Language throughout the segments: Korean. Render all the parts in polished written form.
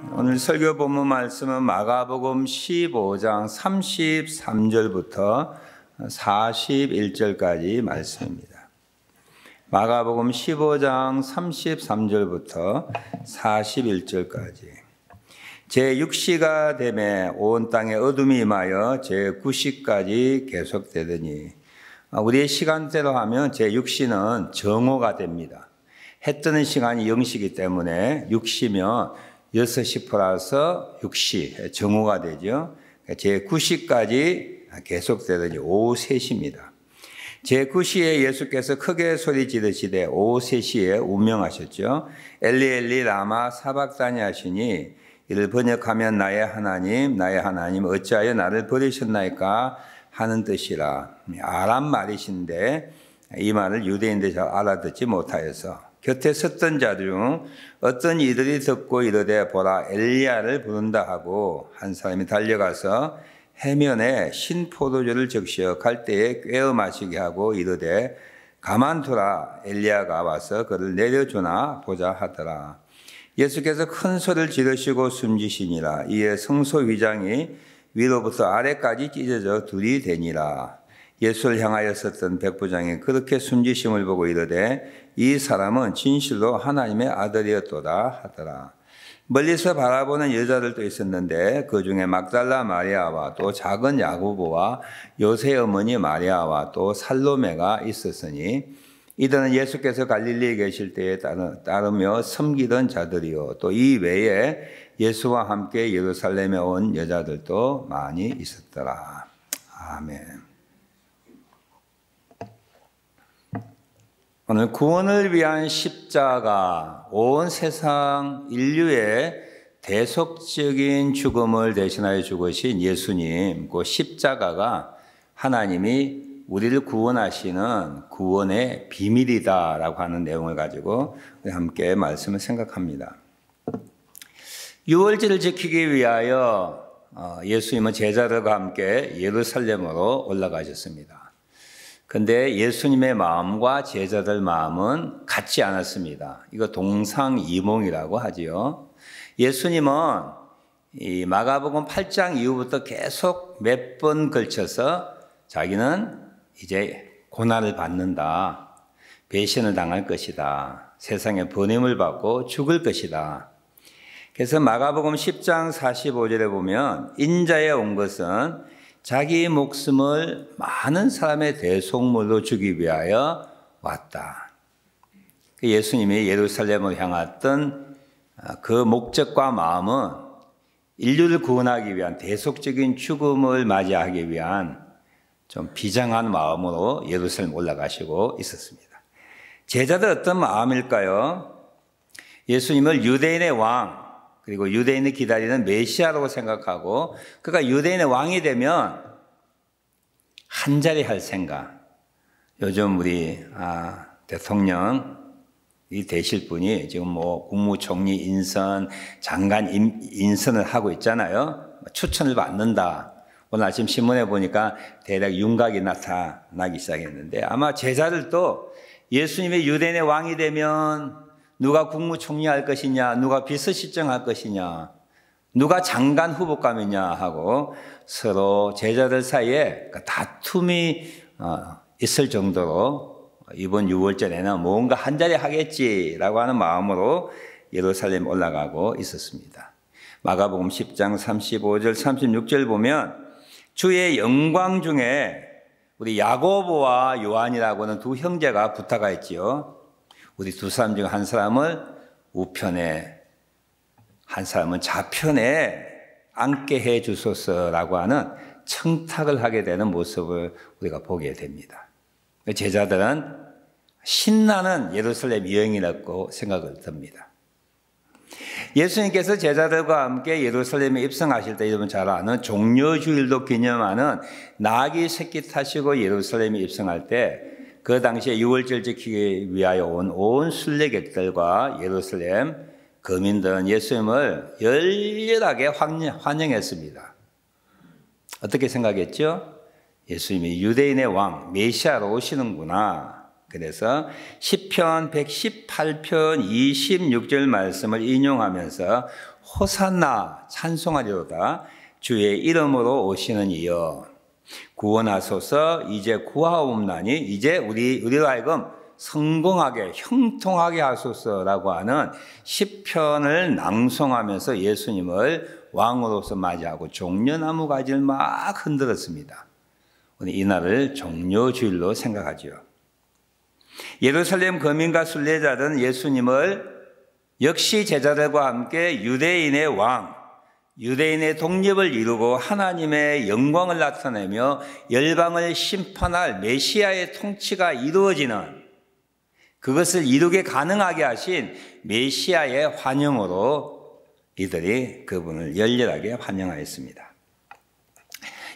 오늘 설교 본문 말씀은 마가복음 15장 33절부터 41절까지 말씀입니다. 마가복음 15장 33절부터 41절까지. 제6시가 되매 온 땅에 어둠이 임하여 제9시까지 계속되더니, 우리의 시간대로 하면 제6시는 정오가 됩니다. 해 뜨는 시간이 0시이기 때문에 6시면 6시 플러스 6시, 정오가 되죠. 제9시까지 계속되더니 오후 3시입니다. 제9시에 예수께서 크게 소리 지르시되 오후 3시에 운명하셨죠. 엘리 엘리 라마 사박다니 하시니 이를 번역하면 나의 하나님 어찌하여 나를 버리셨나이까 하는 뜻이라. 아람 말이신데 이 말을 유대인들이 잘 알아듣지 못하여서 곁에 섰던 자들 중 어떤 이들이 듣고 이르되 보라 엘리야를 부른다 하고 한 사람이 달려가서 해면에 신포도주를 적시어 갈대에 꿰어 마시게 하고 이르되 가만두라 엘리야가 와서 그를 내려주나 보자 하더라. 예수께서 큰 소리를 지르시고 숨지시니라. 이에 성소 휘장이 위로부터 아래까지 찢어져 둘이 되니라. 예수를 향하여 섰던 백부장이 그렇게 숨지심을 보고 이르되 이 사람은 진실로 하나님의 아들이었도다 하더라. 멀리서 바라보는 여자들도 있었는데 그 중에 막달라 마리아와 또 작은 야고보와 요새 어머니 마리아와 또 살로메가 있었으니 이들은 예수께서 갈릴리에 계실 때에 따르며 섬기던 자들이요 또 이 외에 예수와 함께 예루살렘에 온 여자들도 많이 있었더라. 아멘. 오늘 구원을 위한 십자가, 온 세상 인류의 대속적인 죽음을 대신하여 죽으신 예수님, 그 십자가가 하나님이 우리를 구원하시는 구원의 비밀이다라고 하는 내용을 가지고 우리 함께 말씀을 생각합니다. 유월절을 지키기 위하여 예수님은 제자들과 함께 예루살렘으로 올라가셨습니다. 근데 예수님의 마음과 제자들 마음은 같지 않았습니다. 이거 동상이몽이라고 하지요. 예수님은 이 마가복음 8장 이후부터 계속 몇 번 걸쳐서 자기는 이제 고난을 받는다. 배신을 당할 것이다. 세상에 버림을 받고 죽을 것이다. 그래서 마가복음 10장 45절에 보면 인자에 온 것은 자기 목숨을 많은 사람의 대속물로 주기 위하여 왔다. 예수님이 예루살렘을 향했던 그 목적과 마음은 인류를 구원하기 위한 대속적인 죽음을 맞이하기 위한 좀 비장한 마음으로 예루살렘 올라가시고 있었습니다. 제자들 어떤 마음일까요? 예수님을 유대인의 왕, 그리고 유대인이 기다리는 메시아라고 생각하고 그가 유대인의 왕이 되면 한 자리 할 생각. 요즘 우리 대통령이 되실 분이 지금 뭐 국무총리 인선, 장관 인선을 하고 있잖아요. 추천을 받는다. 오늘 아침 신문에 보니까 대략 윤곽이 나타나기 시작했는데 아마 제자들도 예수님이 유대인의 왕이 되면 누가 국무총리 할 것이냐, 누가 비서실장 할 것이냐, 누가 장관 후보감이냐 하고 서로 제자들 사이에 다툼이 있을 정도로 이번 6월절에는 뭔가 한 자리 하겠지라고 하는 마음으로 예루살렘 올라가고 있었습니다. 마가복음 10장 35절 36절 보면 주의 영광 중에 우리 야고보와 요한이라고 하는 두 형제가 부탁가 있지요. 우리 두 사람 중 한 사람을 우편에 한 사람은 좌편에 앉게 해 주소서라고 하는 청탁을 하게 되는 모습을 우리가 보게 됩니다. 제자들은 신나는 예루살렘 여행이라고 생각을 듭니다. 예수님께서 제자들과 함께 예루살렘에 입성하실 때 여러분 잘 아는 종려주일도 기념하는 나귀 새끼 타시고 예루살렘에 입성할 때 그 당시에 유월절 지키기 위하여 온 순례객들과 예루살렘 거민들은 예수님을 열렬하게 환영했습니다. 어떻게 생각했죠? 예수님이 유대인의 왕, 메시아로 오시는구나. 그래서 시편 118편 26절 말씀을 인용하면서 호산나 찬송하리로다 주의 이름으로 오시는 이여 구원하소서 이제 구하옵나니 이제 우리로 하여금 성공하게 형통하게 하소서라고 하는 시편을 낭송하면서 예수님을 왕으로서 맞이하고 종려나무 가지를 막 흔들었습니다. 우리 이날을 종려주일로 생각하죠. 예루살렘 거민과 순례자들은 예수님을 역시 제자들과 함께 유대인의 왕, 유대인의 독립을 이루고 하나님의 영광을 나타내며 열방을 심판할 메시아의 통치가 이루어지는 그것을 이루게 가능하게 하신 메시아의 환영으로 이들이 그분을 열렬하게 환영하였습니다.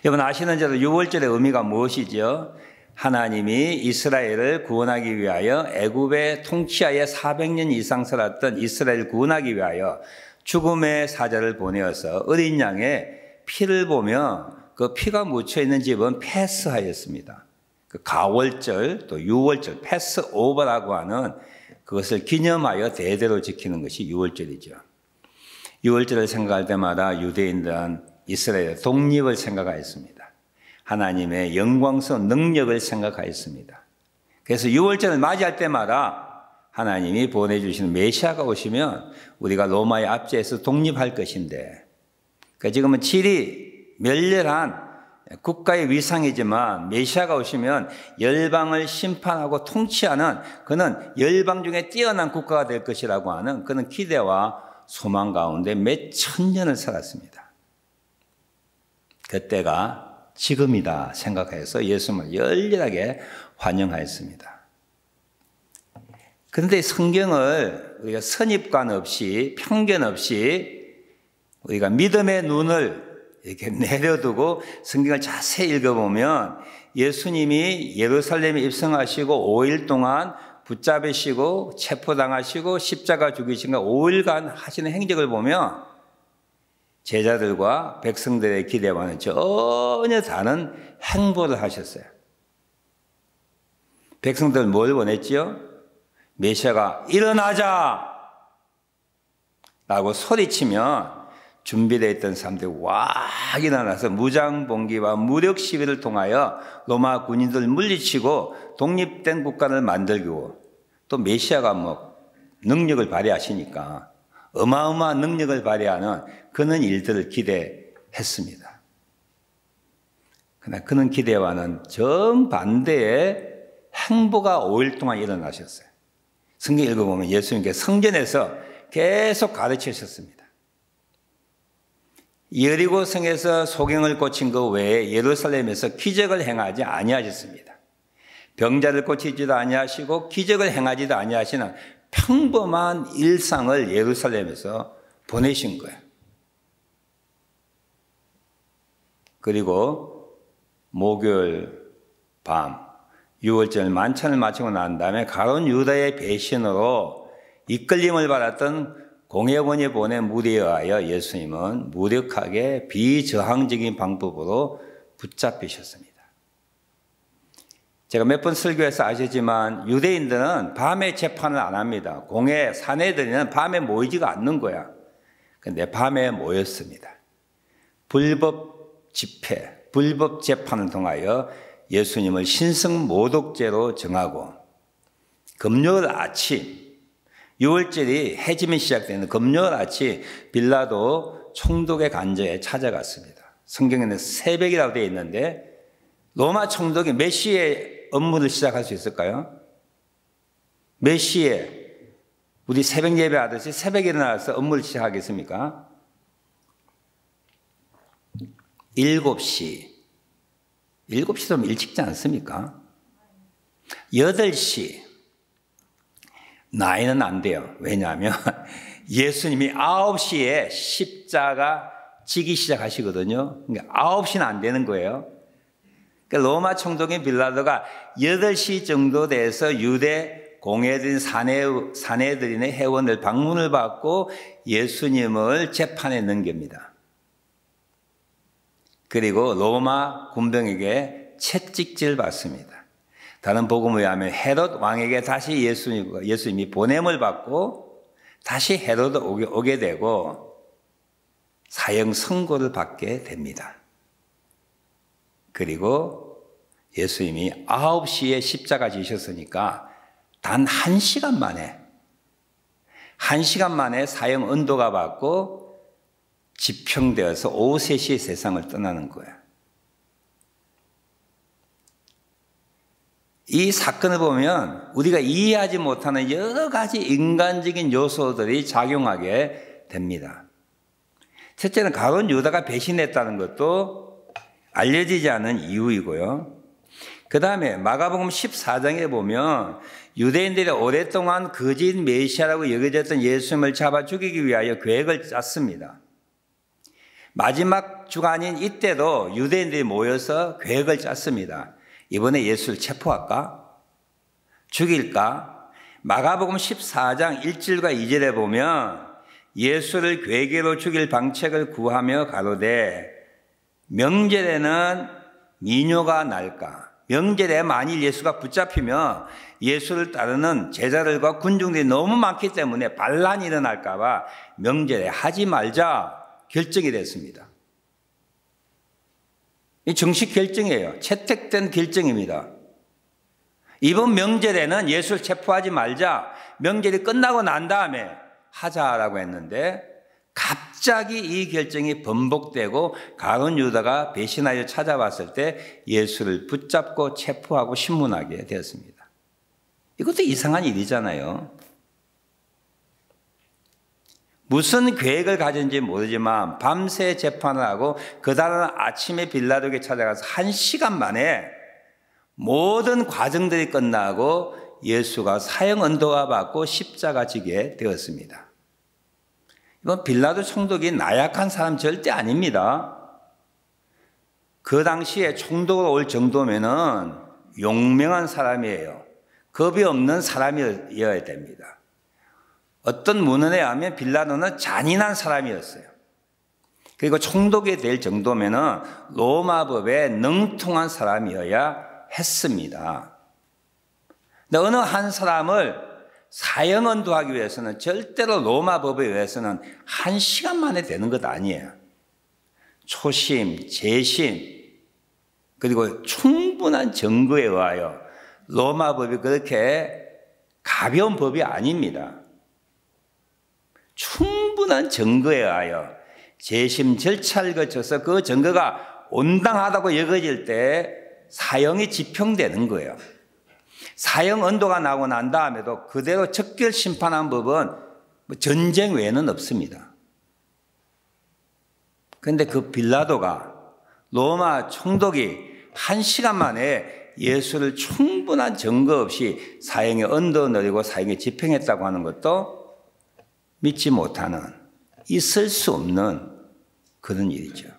여러분 아시는 대로 6월절의 의미가 무엇이죠? 하나님이 이스라엘을 구원하기 위하여 애굽의 통치하에 400년 이상 살았던 이스라엘을 구원하기 위하여 죽음의 사자를 보내어서 어린 양의 피를 보며 그 피가 묻혀 있는 집은 패스하였습니다. 그 가월절 또 6월절 패스오버라고 하는 그것을 기념하여 대대로 지키는 것이 6월절이죠. 6월절을 생각할 때마다 유대인들은 이스라엘의 독립을 생각하였습니다. 하나님의 영광스러운 능력을 생각하였습니다. 그래서 6월절을 맞이할 때마다 하나님이 보내주시는 메시아가 오시면 우리가 로마의 압제에서 독립할 것인데 그러니까 지금은 질이 멸렬한 국가의 위상이지만 메시아가 오시면 열방을 심판하고 통치하는 그는 열방 중에 뛰어난 국가가 될 것이라고 하는 그런 기대와 소망 가운데 몇 천년을 살았습니다. 그때가 지금이다 생각해서 예수님을 열렬하게 환영하였습니다. 그런데 성경을 우리가 선입관 없이 편견 없이 우리가 믿음의 눈을 이렇게 내려두고 성경을 자세히 읽어보면 예수님이 예루살렘에 입성하시고 5일 동안 붙잡으시고 체포당하시고 십자가 죽이신 거 5일간 하시는 행적을 보면 제자들과 백성들의 기대와는 전혀 다른 행보를 하셨어요. 백성들은 뭘 원했지요? 메시아가 일어나자! 라고 소리치면 준비되어 있던 사람들이 왁 일어나서 무장봉기와 무력 시위를 통하여 로마 군인들을 물리치고 독립된 국가를 만들고 또 메시아가 능력을 발휘하시니까 어마어마한 능력을 발휘하는 그런 일들을 기대했습니다. 그러나 그런 기대와는 정반대의 행보가 5일 동안 일어나셨어요. 성경 읽어보면 예수님께서 성전에서 계속 가르치셨습니다. 여리고 성에서 소경을 고친 것 외에 예루살렘에서 기적을 행하지 아니하셨습니다. 병자를 고치지도 아니하시고 기적을 행하지도 아니하시는 평범한 일상을 예루살렘에서 보내신 거예요. 그리고 목요일 밤 6월절 만찬을 마치고 난 다음에 가룟 유다의 배신으로 이끌림을 받았던 공회원이 보낸 무리에 의하여 예수님은 무력하게 비저항적인 방법으로 붙잡히셨습니다. 제가 몇 번 설교해서 아시지만 유대인들은 밤에 재판을 안 합니다. 공회 사내들은 밤에 모이지가 않는 거야. 그런데 밤에 모였습니다. 불법 집회, 불법 재판을 통하여 예수님을 신성모독죄로 정하고 금요일 아침 6월절이 해지면 시작되는 금요일 아침 빌라도 총독의 관저에 찾아갔습니다. 성경에는 새벽이라고 되어 있는데 로마 총독이 몇 시에 업무를 시작할 수 있을까요? 몇 시에 우리 새벽 예배 하듯이 새벽에 일어나서 업무를 시작하겠습니까? 7시. 7시도 일찍지 않습니까? 8시. 나이는 안 돼요. 왜냐하면 예수님이 9시에 십자가 지기 시작하시거든요. 그러니까 9시는 안 되는 거예요. 그러니까 로마 총독인 빌라도가 8시 정도 돼서 유대 공회들인 사내들인의 회원들 방문을 받고 예수님을 재판에 넘깁니다. 그리고 로마 군병에게 채찍질 받습니다. 다른 복음에 의하면 헤롯 왕에게 다시 예수님이 보냄을 받고 다시 헤롯 오게 되고 사형 선고를 받게 됩니다. 그리고 예수님이 9시에 십자가 지셨으니까 단 1시간 만에 사형 언도가 받고 집행되어서 오후 3시에 세상을 떠나는 거예요. 이 사건을 보면 우리가 이해하지 못하는 여러 가지 인간적인 요소들이 작용하게 됩니다. 첫째는 가룟 유다가 배신했다는 것도 알려지지 않은 이유이고요. 그 다음에 마가복음 14장에 보면 유대인들이 오랫동안 거짓 메시아라고 여겨졌던 예수님을 잡아 죽이기 위하여 계획을 짰습니다. 마지막 주간인 이때도 유대인들이 모여서 계획을 짰습니다. 이번에 예수를 체포할까? 죽일까? 마가복음 14장 1절과 2절에 보면 예수를 괴계로 죽일 방책을 구하며 가로되 명절에는 미뇨가 날까? 명절에 만일 예수가 붙잡히면 예수를 따르는 제자들과 군중들이 너무 많기 때문에 반란이 일어날까 봐 명절에 하지 말자 결정이 됐습니다. 이 정식 결정이에요. 채택된 결정입니다. 이번 명절에는 예수를 체포하지 말자. 명절이 끝나고 난 다음에 하자라고 했는데 갑자기 이 결정이 번복되고 가룟 유다가 배신하여 찾아왔을 때 예수를 붙잡고 체포하고 신문하게 되었습니다. 이것도 이상한 일이잖아요. 무슨 계획을 가졌는지 모르지만 밤새 재판을 하고 그 다음 아침에 빌라도에게 찾아가서 1시간 만에 모든 과정들이 끝나고 예수가 사형 언도가 받고 십자가 지게 되었습니다. 이건 빌라도 총독이 나약한 사람 절대 아닙니다. 그 당시에 총독으로 올 정도면은 용맹한 사람이에요. 겁이 없는 사람이어야 됩니다. 어떤 문헌에 하면 빌라도는 잔인한 사람이었어요. 그리고 총독이 될 정도면은 로마법에 능통한 사람이어야 했습니다. 근데 어느 한 사람을 사형 언도하기 위해서는 절대로 로마법에 의해서는 1시간 만에 되는 것 아니에요. 초심, 재심, 그리고 충분한 증거에 의하여 로마법이 그렇게 가벼운 법이 아닙니다. 충분한 증거에 의하여 재심 절차를 거쳐서 그 증거가 온당하다고 여겨질 때 사형이 집행되는 거예요. 사형 언도가 나고 난 다음에도 그대로 적결 심판한 법은 전쟁 외에는 없습니다. 그런데 그 빌라도가 로마 총독이 1시간 만에 예수를 충분한 증거 없이 사형에 언도 내리고 사형에 집행했다고 하는 것도 믿지 못하는, 있을 수 없는 그런 일이죠.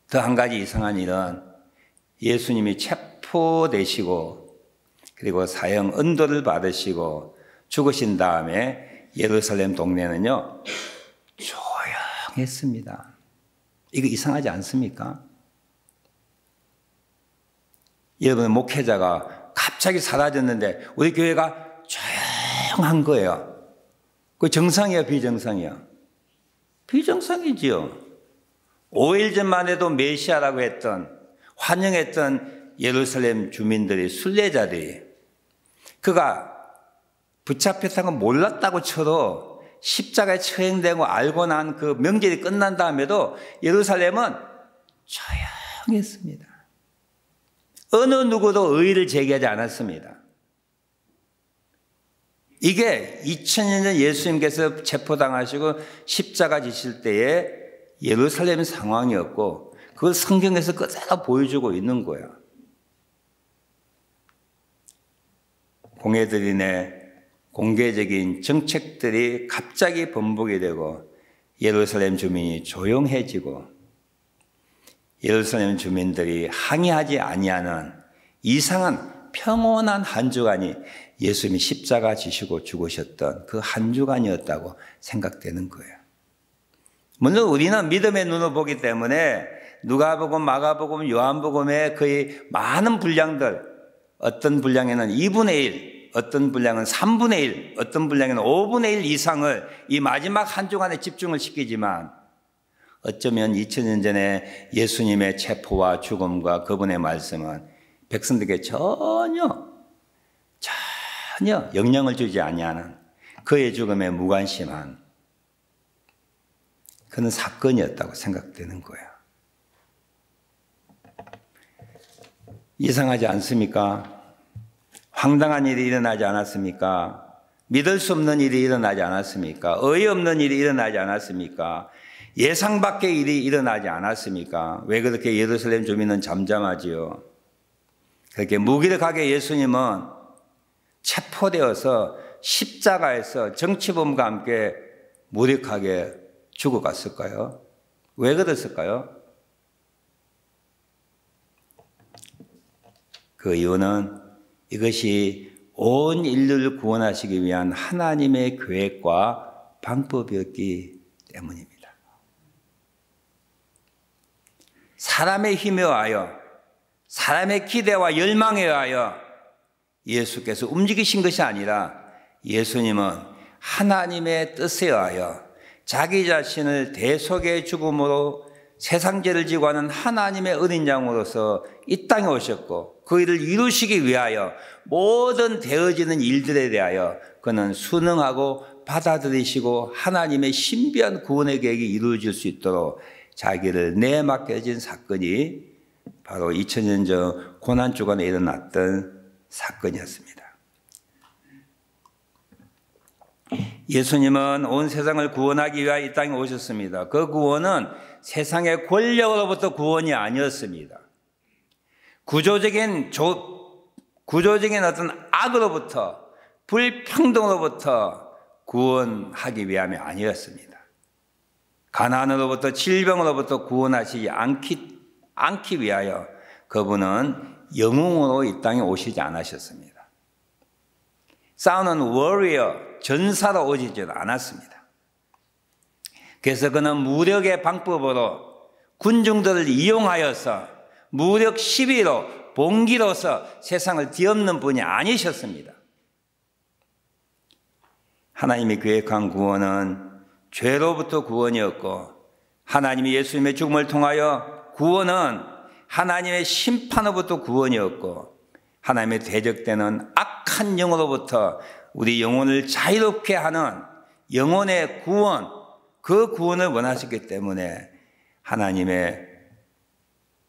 더 한 가지 이상한 일은 예수님이 체포되시고 그리고 사형 언도를 받으시고 죽으신 다음에 예루살렘 동네는요 조용했습니다. 이거 이상하지 않습니까? 여러분 목회자가 갑자기 사라졌는데 우리 교회가 조용한 거예요. 그 정상이야, 비정상이야? 비정상이지요. 5일 전만 해도 메시아라고 했던, 환영했던 예루살렘 주민들이, 순례자들이 그가 붙잡혔다는 건 몰랐다고 쳐도 십자가에 처형되고 알고 난 그 명절이 끝난 다음에도 예루살렘은 조용했습니다. 어느 누구도 의의를 제기하지 않았습니다. 이게 2000년 전 예수님께서 체포당하시고 십자가 지실 때의 예루살렘 상황이었고 그걸 성경에서 그대로 보여주고 있는 거예요. 공회들인의 공개적인 정책들이 갑자기 번복이 되고 예루살렘 주민이 조용해지고 예루살렘 주민들이 항의하지 아니하는 이상한 평온한 한 주간이 예수님이 십자가 지시고 죽으셨던 그 한 주간이었다고 생각되는 거예요. 물론 우리는 믿음의 눈을 보기 때문에 누가복음, 마가복음, 요한복음의 거의 많은 분량들, 어떤 분량에는 2분의 1, 어떤 분량은 3분의 1, 어떤 분량에는 5분의 1 이상을 이 마지막 한 주간에 집중을 시키지만 어쩌면 2000년 전에 예수님의 체포와 죽음과 그분의 말씀은 백성들에게 전혀 영향을 주지 아니하는 그의 죽음에 무관심한 그런 사건이었다고 생각되는 거예요. 이상하지 않습니까? 황당한 일이 일어나지 않았습니까? 믿을 수 없는 일이 일어나지 않았습니까? 어이없는 일이 일어나지 않았습니까? 예상 밖의 일이 일어나지 않았습니까? 왜 그렇게 예루살렘 주민은 잠잠하지요? 그렇게 무기력하게 예수님은 체포되어서 십자가에서 정치범과 함께 무력하게 죽어갔을까요? 왜 그랬을까요? 그 이유는 이것이 온 인류를 구원하시기 위한 하나님의 계획과 방법이었기 때문입니다. 사람의 힘에 의하여, 사람의 기대와 열망에 의하여 예수께서 움직이신 것이 아니라 예수님은 하나님의 뜻에 의하여 자기 자신을 대속의 죽음으로 세상 죄를 지고 하는 하나님의 어린 양으로서 이 땅에 오셨고 그 일을 이루시기 위하여 모든 되어지는 일들에 대하여 그는 순응하고 받아들이시고 하나님의 신비한 구원의 계획이 이루어질 수 있도록 자기를 내맡겨진 사건이 바로 2000년 전 고난주간에 일어났던 사건이었습니다. 예수님은 온 세상을 구원하기 위하여 이 땅에 오셨습니다. 그 구원은 세상의 권력으로부터 구원이 아니었습니다. 구조적인 어떤 악으로부터, 불평등으로부터 구원하기 위함이 아니었습니다. 가난으로부터, 질병으로부터 구원하시지 않기 위하여 그분은 영웅으로 이 땅에 오시지 않으셨습니다. 싸우는 워리어, 전사로 오시지 않았습니다. 그래서 그는 무력의 방법으로 군중들을 이용하여서 무력 시비로 봉기로서 세상을 뒤엎는 분이 아니셨습니다. 하나님이 계획한 구원은 죄로부터 구원이었고 하나님이 예수님의 죽음을 통하여 구원은 하나님의 심판으로부터 구원이었고 하나님의 대적되는 악한 영으로부터 우리 영혼을 자유롭게 하는 영혼의 구원, 그 구원을 원하셨기 때문에 하나님의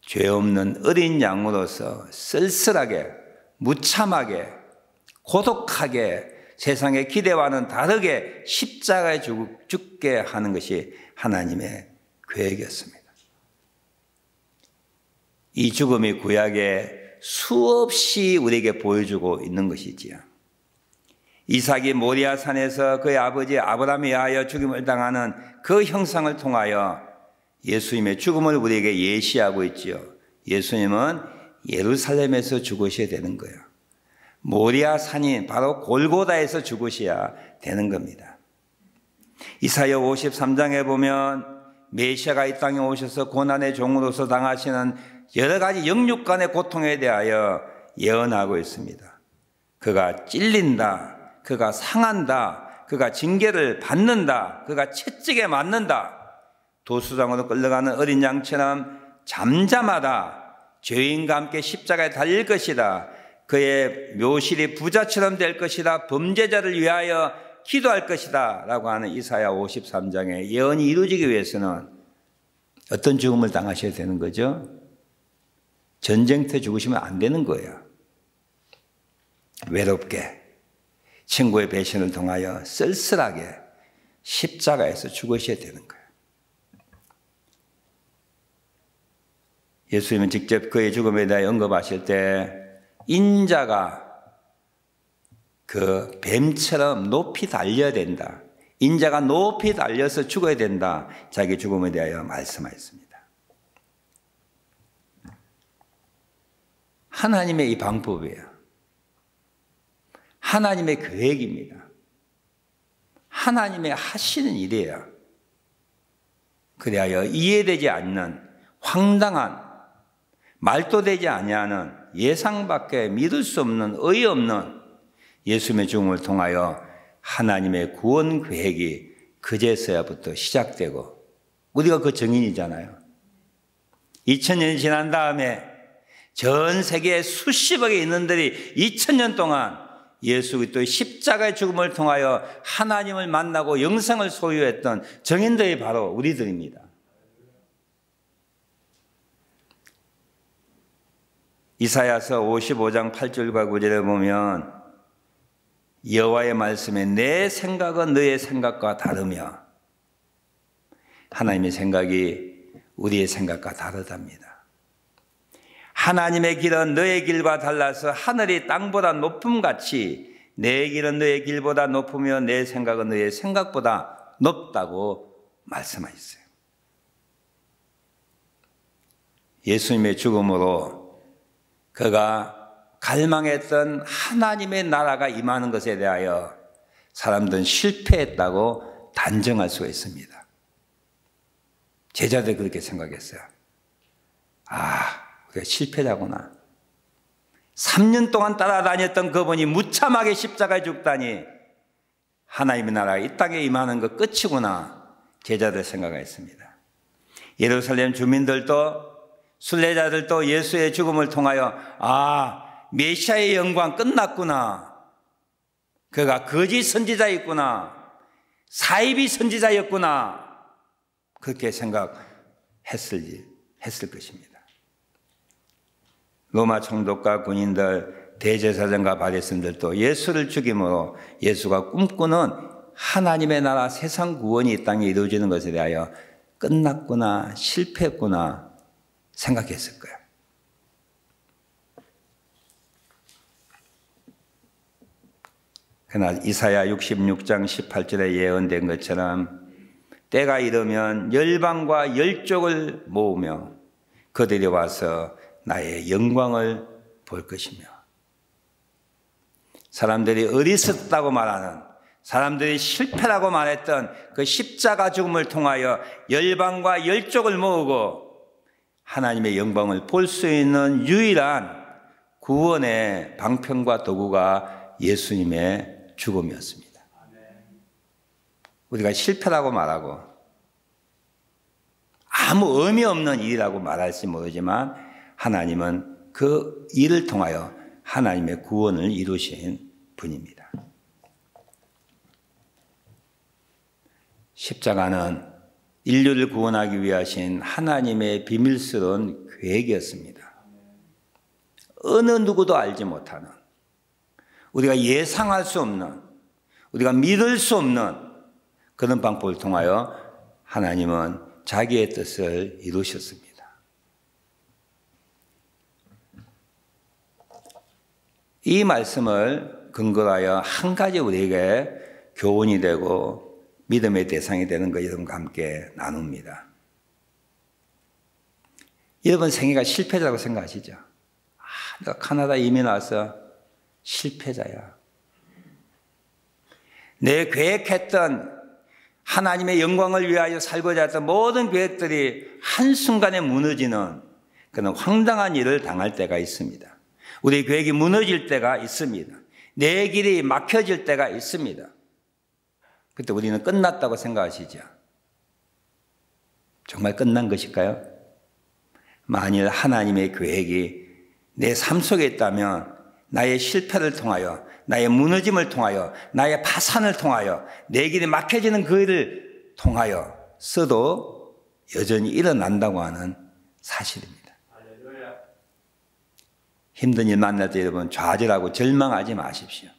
죄 없는 어린 양으로서 쓸쓸하게, 무참하게, 고독하게 세상의 기대와는 다르게 십자가에 죽게 하는 것이 하나님의 계획이었습니다. 이 죽음이 구약에 수없이 우리에게 보여주고 있는 것이지요. 이삭이 모리아 산에서 그의 아버지 아브라함에 의하여 죽임을 당하는 그 형상을 통하여 예수님의 죽음을 우리에게 예시하고 있지요. 예수님은 예루살렘에서 죽으셔야 되는 거예요. 모리아 산이 바로 골고다에서 죽으셔야 되는 겁니다. 이사야 53장에 보면 메시아가 이 땅에 오셔서 고난의 종으로서 당하시는 여러 가지 영육간의 고통에 대하여 예언하고 있습니다. 그가 찔린다, 그가 상한다, 그가 징계를 받는다, 그가 채찍에 맞는다, 도수장으로 끌려가는 어린 양처럼 잠잠하다, 죄인과 함께 십자가에 달릴 것이다, 그의 묘실이 부자처럼 될 것이다, 범죄자를 위하여 기도할 것이다 라고 하는 이사야 53장의 예언이 이루어지기 위해서는 어떤 죽음을 당하셔야 되는 거죠? 전쟁터에 죽으시면 안 되는 거예요. 외롭게 친구의 배신을 통하여 쓸쓸하게 십자가에서 죽으셔야 되는 거예요. 예수님은 직접 그의 죽음에 대해 언급하실 때 인자가 그 뱀처럼 높이 달려야 된다, 인자가 높이 달려서 죽어야 된다, 자기 죽음에 대하여 말씀하셨습니다. 하나님의 이 방법이에요. 하나님의 계획입니다. 하나님의 하시는 일이에요. 그리하여 이해되지 않는 황당한, 말도 되지 아니하는, 예상 밖에 믿을 수 없는, 어이없는 예수님의 죽음을 통하여 하나님의 구원 계획이 그제서야부터 시작되고, 우리가 그 증인이잖아요. 2000년이 지난 다음에 전 세계에 수십억의 인원들이 2000년 동안 예수 그리스도의 십자가의 죽음을 통하여 하나님을 만나고 영생을 소유했던 증인들이 바로 우리들입니다. 이사야서 55장 8절과 9절에 보면 여호와의 말씀에 내 생각은 너의 생각과 다르며, 하나님의 생각이 우리의 생각과 다르답니다. 하나님의 길은 너의 길과 달라서 하늘이 땅보다 높음같이 내 길은 너의 길보다 높으며 내 생각은 너의 생각보다 높다고 말씀하셨어요. 예수님의 죽음으로 그가 갈망했던 하나님의 나라가 임하는 것에 대하여 사람들은 실패했다고 단정할 수가 있습니다. 제자들이 그렇게 생각했어요. 우리가 실패자구나. 3년 동안 따라다녔던 그분이 무참하게 십자가에 죽다니 하나님의 나라가 이 땅에 임하는 것 끝이구나. 제자들 생각했습니다. 예루살렘 주민들도 순례자들도 예수의 죽음을 통하여 메시아의 영광 끝났구나. 그가 거짓 선지자였구나. 사이비 선지자였구나. 그렇게 생각했을 것입니다. 로마 총독과 군인들, 대제사장과 바리새인들도 예수를 죽임으로 예수가 꿈꾸는 하나님의 나라 세상 구원이 이 땅에 이루어지는 것에 대하여 끝났구나, 실패했구나 생각했을 거예요. 그러나 이사야 66장 18절에 예언된 것처럼 때가 이르면 열방과 열족을 모으며 그들이 와서 나의 영광을 볼 것이며, 사람들이 어리석다고 말하는, 사람들이 실패라고 말했던 그 십자가 죽음을 통하여 열방과 열족을 모으고 하나님의 영광을 볼 수 있는 유일한 구원의 방편과 도구가 예수님의 죽음이었습니다. 우리가 실패라고 말하고 아무 의미 없는 일이라고 말할지 모르지만 하나님은 그 일을 통하여 하나님의 구원을 이루신 분입니다. 십자가는 인류를 구원하기 위하신 하나님의 비밀스러운 계획이었습니다. 어느 누구도 알지 못하는, 우리가 예상할 수 없는, 우리가 믿을 수 없는 그런 방법을 통하여 하나님은 자기의 뜻을 이루셨습니다. 이 말씀을 근거로 하여 한 가지 우리에게 교훈이 되고 믿음의 대상이 되는 것, 여러분과 함께 나눕니다. 여러분 생애가 실패자라고 생각하시죠? 내가 카나다 이민 와서 실패자야. 내 계획했던 하나님의 영광을 위하여 살고자 했던 모든 계획들이 한순간에 무너지는 그런 황당한 일을 당할 때가 있습니다. 우리 계획이 무너질 때가 있습니다. 내 길이 막혀질 때가 있습니다. 그때 우리는 끝났다고 생각하시죠? 정말 끝난 것일까요? 만일 하나님의 계획이 내 삶 속에 있다면 나의 실패를 통하여, 나의 무너짐을 통하여, 나의 파산을 통하여, 내 길이 막혀지는 그 일을 통하여 써도 여전히 일어난다고 하는 사실입니다. 힘든 일 만날 때 여러분 좌절하고 절망하지 마십시오.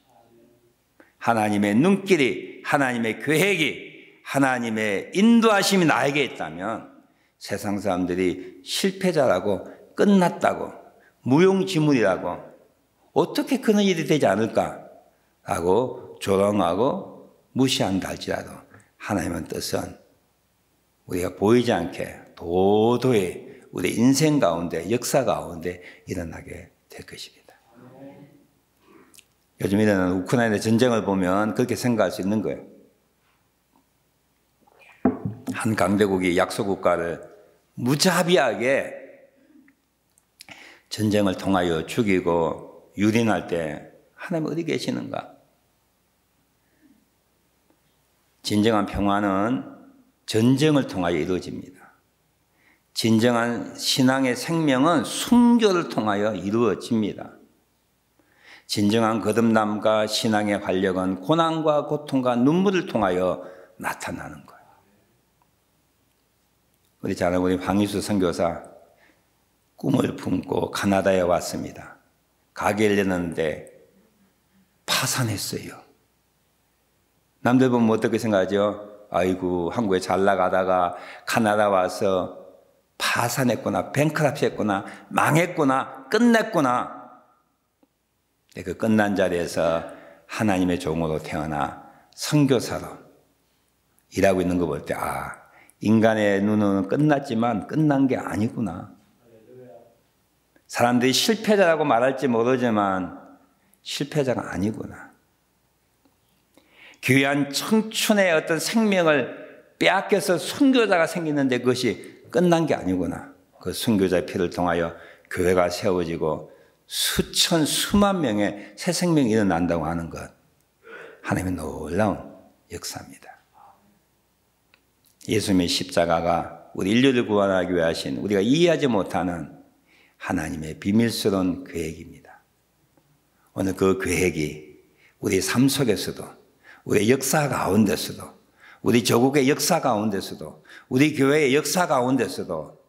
하나님의 눈길이, 하나님의 계획이, 하나님의 인도하심이 나에게 있다면 세상 사람들이 실패자라고, 끝났다고, 무용지물이라고, 어떻게 그런 일이 되지 않을까라고 조롱하고 무시한다 할지라도 하나님의 뜻은 우리가 보이지 않게 도도히 우리 인생 가운데, 역사 가운데 일어나게 될 것입니다. 요즘 일어나는 우크라이나 전쟁을 보면 그렇게 생각할 수 있는 거예요. 한 강대국이 약소국가를 무자비하게 전쟁을 통하여 죽이고 유린할 때 하나님 어디 계시는가? 진정한 평화는 전쟁을 통하여 이루어집니다. 진정한 신앙의 생명은 순교를 통하여 이루어집니다. 진정한 거듭남과 신앙의 활력은 고난과 고통과 눈물을 통하여 나타나는 거예요. 우리 잘 아는 우리 황희수 선교사 꿈을 품고 가나다에 왔습니다. 가게를 열었는데 파산했어요. 남들 보면 어떻게 생각하죠? 아이고 한국에 잘 나가다가 가나다 와서 파산했구나, 뱅크럽시 했구나, 망했구나, 끝냈구나. 그 끝난 자리에서 하나님의 종으로 태어나 선교사로 일하고 있는 거 볼 때 인간의 눈은 끝났지만 끝난 게 아니구나. 사람들이 실패자라고 말할지 모르지만 실패자가 아니구나. 귀한 청춘의 어떤 생명을 빼앗겨서 선교자가 생기는데 그것이 끝난 게 아니구나. 그 선교자의 피를 통하여 교회가 세워지고 수천 수만 명의 새 생명이 일어난다고 하는 것, 하나님의 놀라운 역사입니다. 예수님의 십자가가 우리 인류를 구원하기 위해 하신 우리가 이해하지 못하는 하나님의 비밀스러운 계획입니다. 오늘 그 계획이 우리 삶 속에서도, 우리의 역사 가운데서도, 우리 조국의 역사 가운데서도, 우리 교회의 역사 가운데서도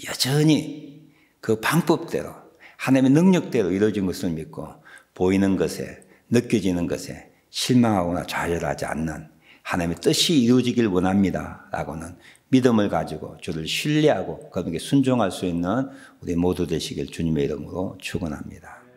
여전히 그 방법대로 하나님의 능력대로 이루어진 것을 믿고 보이는 것에, 느껴지는 것에 실망하거나 좌절하지 않는 하나님의 뜻이 이루어지길 원합니다 라고는 믿음을 가지고 주를 신뢰하고 그분에게 순종할 수 있는 우리 모두 되시길 주님의 이름으로 축원합니다.